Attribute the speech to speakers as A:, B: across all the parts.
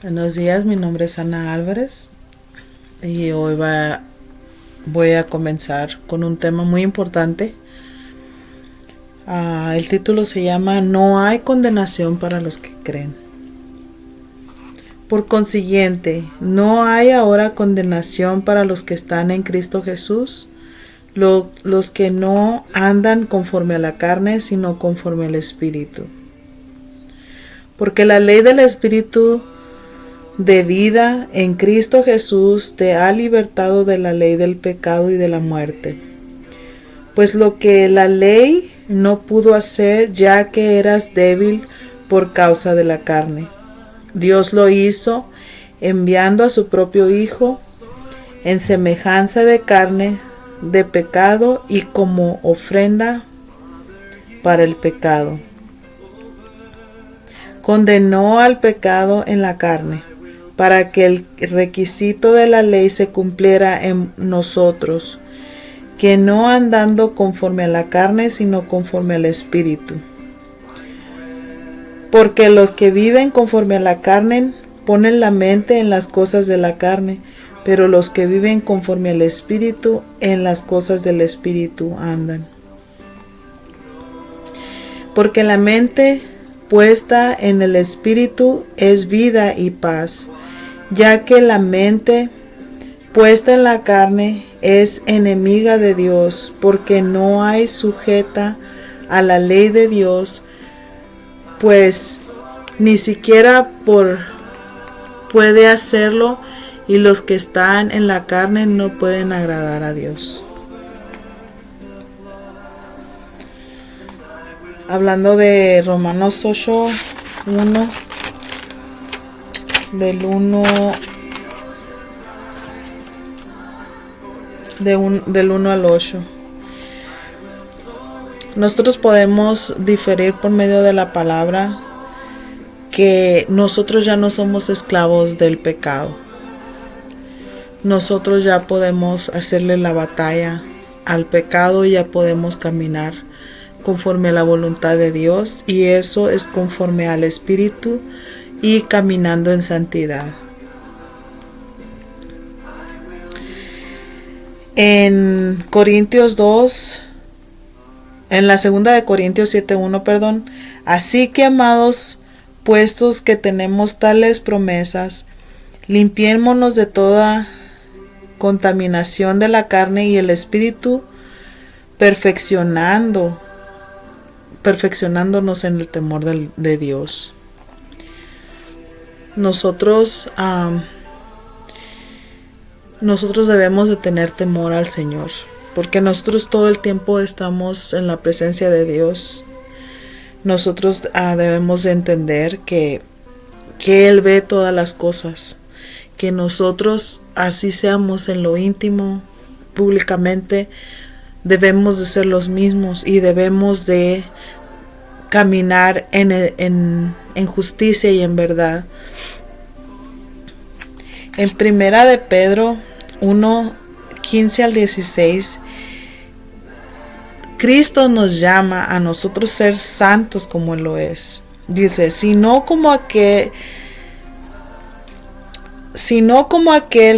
A: Buenos días, mi nombre es Ana Álvarez y hoy voy a comenzar con un tema muy importante. El título se llama No hay condenación para los que creen. Por consiguiente, no hay ahora condenación para los que están en Cristo Jesús, los que no andan conforme a la carne, sino conforme al Espíritu. Porque la ley del Espíritu de vida en Cristo Jesús te ha libertado de la ley del pecado y de la muerte. Pues lo que la ley no pudo hacer, ya que eras débil por causa de la carne, Dios lo hizo enviando a su propio Hijo en semejanza de carne de pecado y como ofrenda para el pecado. Condenó al pecado en la carne, para que el requisito de la ley se cumpliera en nosotros, que no andando conforme a la carne, sino conforme al Espíritu. Porque los que viven conforme a la carne ponen la mente en las cosas de la carne, pero los que viven conforme al Espíritu, en las cosas del Espíritu andan. Porque la mente puesta en el Espíritu es vida y paz, ya que la mente puesta en la carne es enemiga de Dios, porque no hay sujeta a la ley de Dios, pues ni siquiera puede hacerlo, y los que están en la carne no pueden agradar a Dios. Hablando de Romanos 8:1, del 1 al 8. Nosotros podemos diferir por medio de la palabra que nosotros ya no somos esclavos del pecado. Nosotros ya podemos hacerle la batalla al pecado y ya podemos caminar conforme a la voluntad de Dios, y eso es conforme al Espíritu y caminando en santidad. En Corintios 2, en la segunda de Corintios 7:1, así que, amados, puestos que tenemos tales promesas, limpiémonos de toda contaminación de la carne y el espíritu, perfeccionándonos en el temor de Dios. Nosotros debemos de tener temor al Señor, porque nosotros todo el tiempo estamos en la presencia de Dios. Nosotros debemos de entender que Él ve todas las cosas, que nosotros, así seamos en lo íntimo, públicamente, debemos de ser los mismos y debemos de caminar en justicia y en verdad. En primera de Pedro 1:15 al 16, Cristo nos llama a nosotros ser santos como Él lo es. Dice, sino como aquel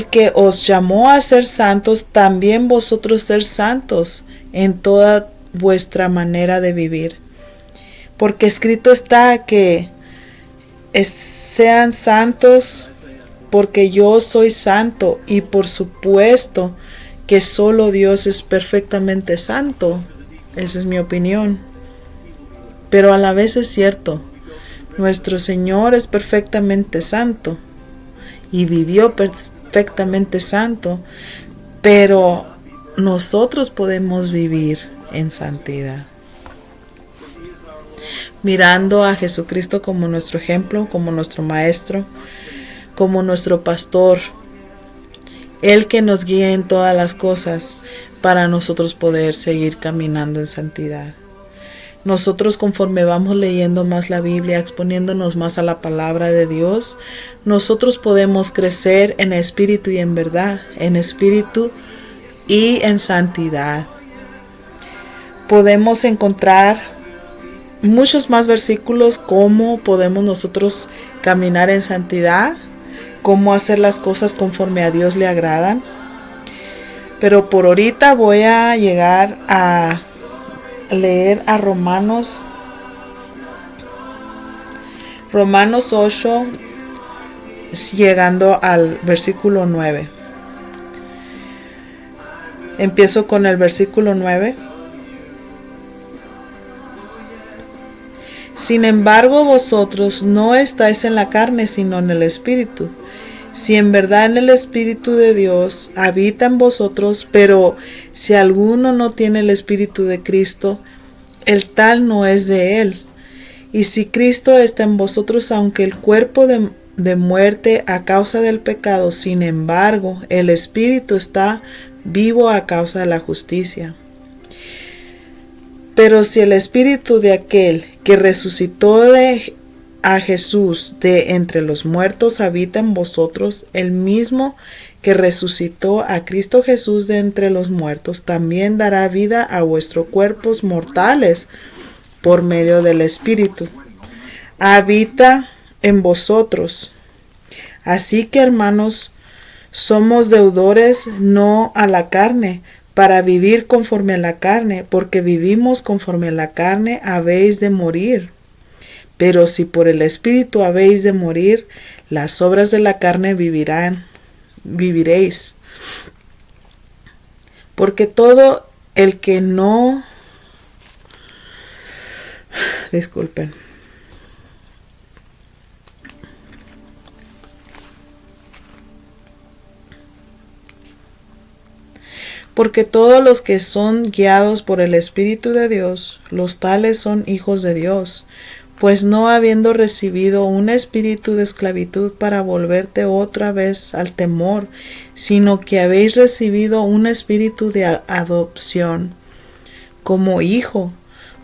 A: que os llamó a ser santos, también vosotros ser santos en toda vuestra manera de vivir. Porque escrito está que sean santos, porque yo soy santo, y por supuesto que solo Dios es perfectamente santo. Esa es mi opinión. Pero a la vez es cierto, nuestro Señor es perfectamente santo y vivió perfectamente santo, pero nosotros podemos vivir en santidad, mirando a Jesucristo como nuestro ejemplo, como nuestro maestro, como nuestro pastor, Él que nos guía en todas las cosas para nosotros poder seguir caminando en santidad. Nosotros, conforme vamos leyendo más la Biblia, exponiéndonos más a la palabra de Dios, nosotros podemos crecer en espíritu y en verdad, en espíritu y en santidad. Podemos encontrar muchos más versículos cómo podemos nosotros caminar en santidad cómo hacer las cosas conforme a Dios le agradan. Pero por ahorita voy a llegar a leer a Romanos 8, llegando al versículo 9. Empiezo con el versículo 9. Sin embargo, vosotros no estáis en la carne, sino en el Espíritu. Si en verdad en el Espíritu de Dios habita en vosotros, pero si alguno no tiene el Espíritu de Cristo, el tal no es de él. Y si Cristo está en vosotros, aunque el cuerpo de muerte a causa del pecado, sin embargo, el Espíritu está vivo a causa de la justicia. Pero si el Espíritu de aquel que resucitó a Jesús de entre los muertos habita en vosotros, el mismo que resucitó a Cristo Jesús de entre los muertos, también dará vida a vuestros cuerpos mortales por medio del Espíritu. Habita en vosotros. Así que, hermanos, somos deudores no a la carne, para vivir conforme a la carne, porque vivimos conforme a la carne, habéis de morir. Pero si por el Espíritu habéis de morir, las obras de la carne viviréis. Porque todo el que no... Disculpen. Porque todos los que son guiados por el Espíritu de Dios, los tales son hijos de Dios. Pues no habiendo recibido un espíritu de esclavitud para volverte otra vez al temor, sino que habéis recibido un espíritu de adopción como hijo,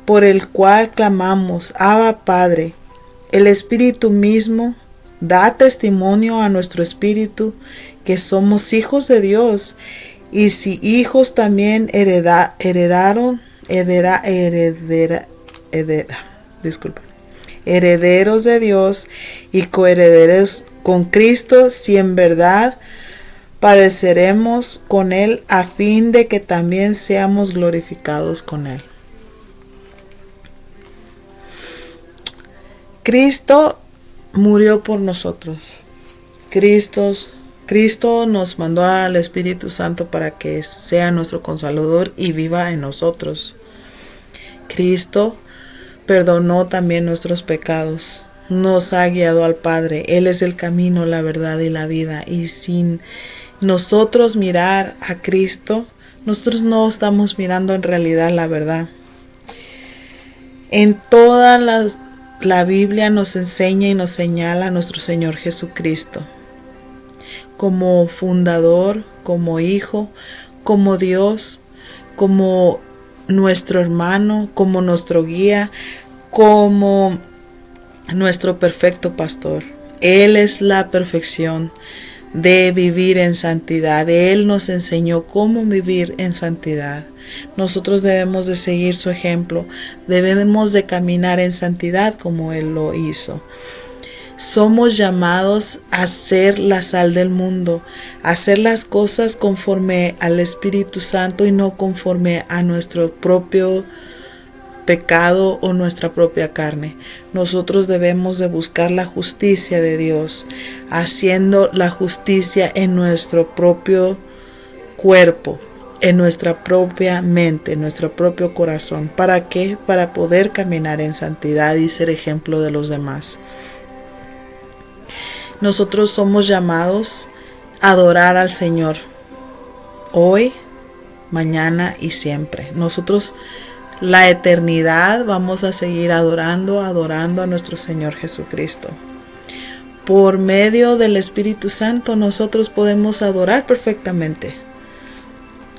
A: por el cual clamamos, Abba Padre. El Espíritu mismo da testimonio a nuestro espíritu que somos hijos de Dios. Y si hijos también herederos de Dios y coherederos con Cristo, si en verdad padeceremos con Él, a fin de que también seamos glorificados con Él. Cristo murió por nosotros. Cristo nos mandó al Espíritu Santo para que sea nuestro Consolador y viva en nosotros. Cristo perdonó también nuestros pecados. Nos ha guiado al Padre. Él es el camino, la verdad y la vida. Y sin nosotros mirar a Cristo, nosotros no estamos mirando en realidad la verdad. En toda la Biblia nos enseña y nos señala a nuestro Señor Jesucristo como fundador, como hijo, como Dios, como nuestro hermano, como nuestro guía, como nuestro perfecto pastor. Él es la perfección de vivir en santidad. Él nos enseñó cómo vivir en santidad. Nosotros debemos de seguir su ejemplo, debemos de caminar en santidad como Él lo hizo. Somos llamados a ser la sal del mundo, a hacer las cosas conforme al Espíritu Santo y no conforme a nuestro propio pecado o nuestra propia carne. Nosotros debemos de buscar la justicia de Dios, haciendo la justicia en nuestro propio cuerpo, en nuestra propia mente, en nuestro propio corazón. ¿Para qué? Para poder caminar en santidad y ser ejemplo de los demás. Nosotros somos llamados a adorar al Señor hoy, mañana y siempre. Nosotros la eternidad vamos a seguir adorando a nuestro Señor Jesucristo. Por medio del Espíritu Santo nosotros podemos adorar perfectamente.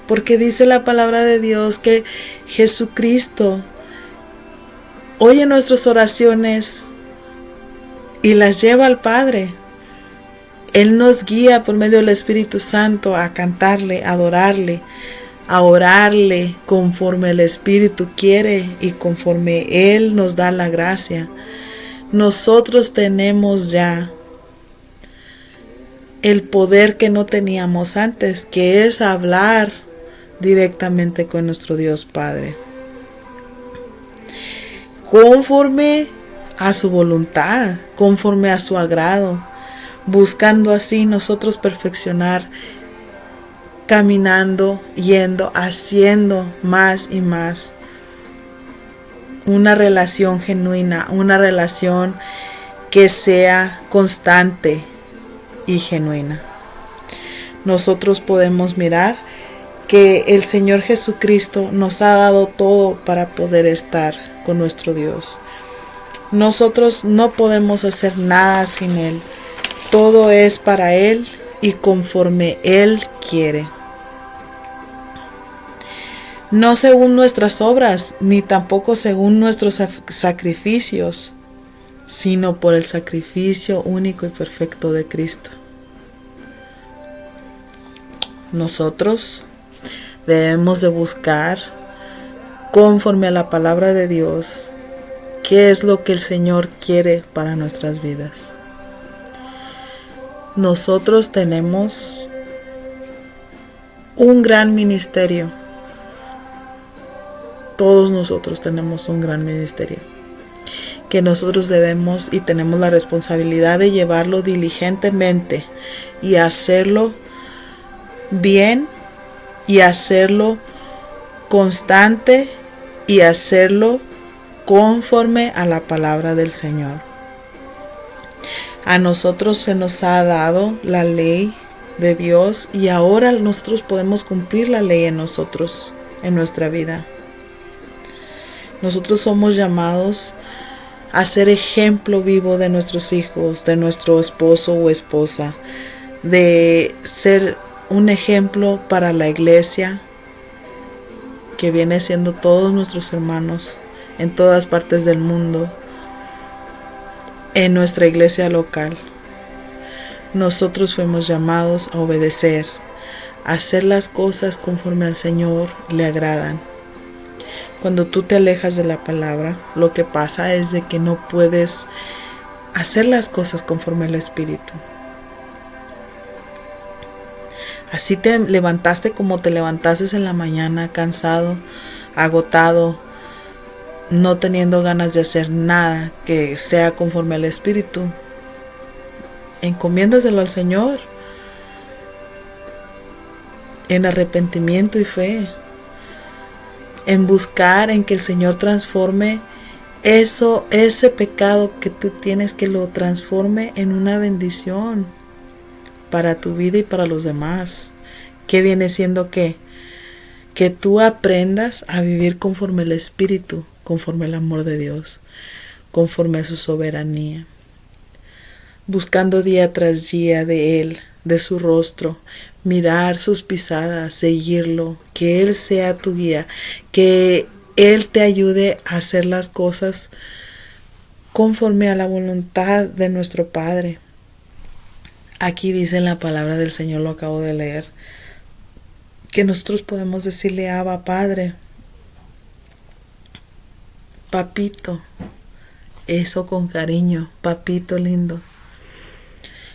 A: Porque dice la palabra de Dios que Jesucristo oye nuestras oraciones y las lleva al Padre. Él nos guía por medio del Espíritu Santo a cantarle, a adorarle, a orarle conforme el Espíritu quiere y conforme Él nos da la gracia. Nosotros tenemos ya el poder que no teníamos antes, que es hablar directamente con nuestro Dios Padre, conforme a su voluntad, conforme a su agrado, buscando así nosotros perfeccionar, caminando, yendo, haciendo más y más una relación genuina, una relación que sea constante y genuina. Nosotros podemos mirar que el Señor Jesucristo nos ha dado todo para poder estar con nuestro Dios. Nosotros no podemos hacer nada sin Él. Todo es para Él y conforme Él quiere. No según nuestras obras, ni tampoco según nuestros sacrificios, sino por el sacrificio único y perfecto de Cristo. Nosotros debemos de buscar, conforme a la palabra de Dios, qué es lo que el Señor quiere para nuestras vidas. Nosotros tenemos un gran ministerio. Todos nosotros tenemos un gran ministerio que nosotros debemos y tenemos la responsabilidad de llevarlo diligentemente y hacerlo bien y hacerlo constante y hacerlo conforme a la palabra del Señor. A nosotros se nos ha dado la ley de Dios y ahora nosotros podemos cumplir la ley en nosotros, en nuestra vida. Nosotros somos llamados a ser ejemplo vivo de nuestros hijos, de nuestro esposo o esposa, de ser un ejemplo para la iglesia, que viene siendo todos nuestros hermanos en todas partes del mundo, en nuestra iglesia local. Nosotros fuimos llamados a obedecer, a hacer las cosas conforme al Señor le agradan. Cuando tú te alejas de la palabra, lo que pasa es de que no puedes hacer las cosas conforme al Espíritu. Así te levantaste como te levantaste en la mañana, cansado, agotado, no teniendo ganas de hacer nada que sea conforme al Espíritu. Encomiéndaselo al Señor en arrepentimiento y fe, en buscar en que el Señor transforme ese pecado que tú tienes, que lo transforme en una bendición para tu vida y para los demás. ¿Qué viene siendo qué? Que tú aprendas a vivir conforme el Espíritu, conforme el amor de Dios, conforme a su soberanía, buscando día tras día de Él, de su rostro, mirar sus pisadas, seguirlo, que Él sea tu guía, que Él te ayude a hacer las cosas conforme a la voluntad de nuestro Padre. Aquí dice en la palabra del Señor, lo acabo de leer, que nosotros podemos decirle Abba, Padre, papito, eso con cariño, papito lindo.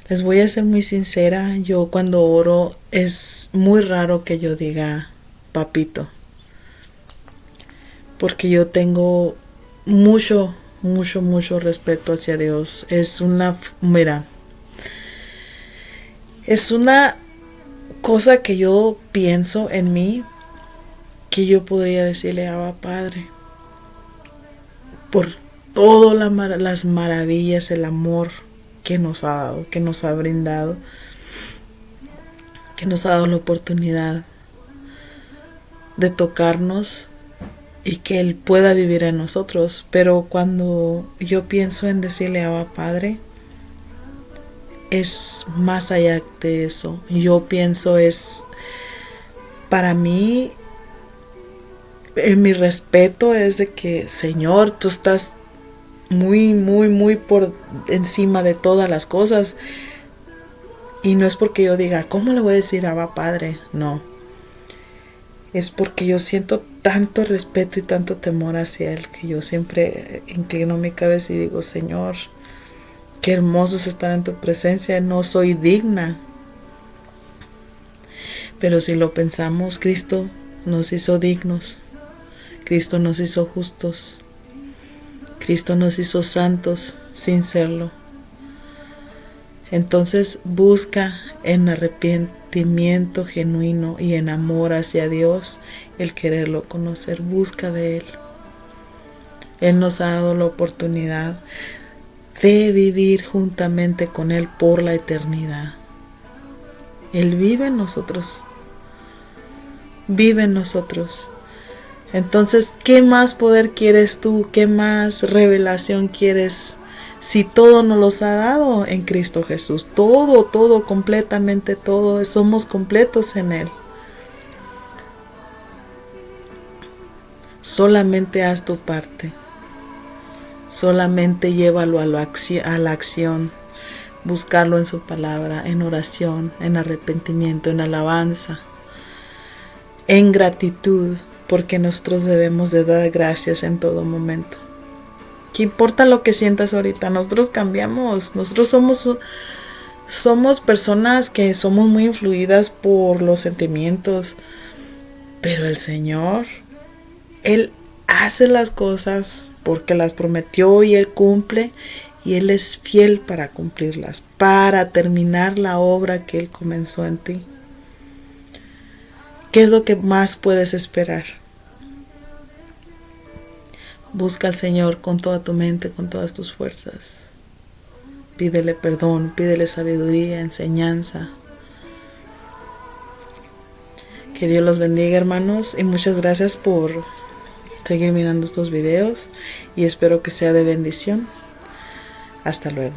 A: Les voy a ser muy sincera, yo cuando oro es muy raro que yo diga papito, porque yo tengo mucho respeto hacia Dios. Es una cosa que yo pienso en mí, que yo podría decirle Abba Padre, por todas las maravillas, el amor que nos ha dado, que nos ha brindado, que nos ha dado la oportunidad de tocarnos y que Él pueda vivir en nosotros. Pero cuando yo pienso en decirle Abba Padre, es más allá de eso. Yo pienso para mí, mi respeto es de que, Señor, tú estás muy por encima de todas las cosas. Y no es porque yo diga, ¿cómo le voy a decir Abba Padre? No. Es porque yo siento tanto respeto y tanto temor hacia Él, que yo siempre inclino mi cabeza y digo, Señor, qué hermoso es estar en tu presencia. No soy digna Pero si lo pensamos, Cristo nos hizo dignos, Cristo nos hizo justos, Cristo nos hizo santos sin serlo. Entonces busca en arrepentimiento genuino y en amor hacia Dios el quererlo conocer. Busca de Él. Él nos ha dado la oportunidad de vivir juntamente con Él por la eternidad. Él vive en nosotros. Vive en nosotros. Entonces, ¿qué más poder quieres tú? ¿Qué más revelación quieres? Si todo nos los ha dado en Cristo Jesús. Todo, completamente todo. Somos completos en Él. Solamente haz tu parte. Solamente llévalo a la acción. Buscarlo en su palabra, en oración, en arrepentimiento, en alabanza, en gratitud, porque nosotros debemos de dar gracias en todo momento. ¿Qué importa lo que sientas ahorita? Nosotros cambiamos. Nosotros somos personas que somos muy influidas por los sentimientos. Pero el Señor, Él hace las cosas porque las prometió y Él cumple. Y Él es fiel para cumplirlas, para terminar la obra que Él comenzó en ti. ¿Qué es lo que más puedes esperar? Busca al Señor con toda tu mente, con todas tus fuerzas. Pídele perdón, pídele sabiduría, enseñanza. Que Dios los bendiga, hermanos, y muchas gracias por seguir mirando estos videos y espero que sea de bendición. Hasta luego.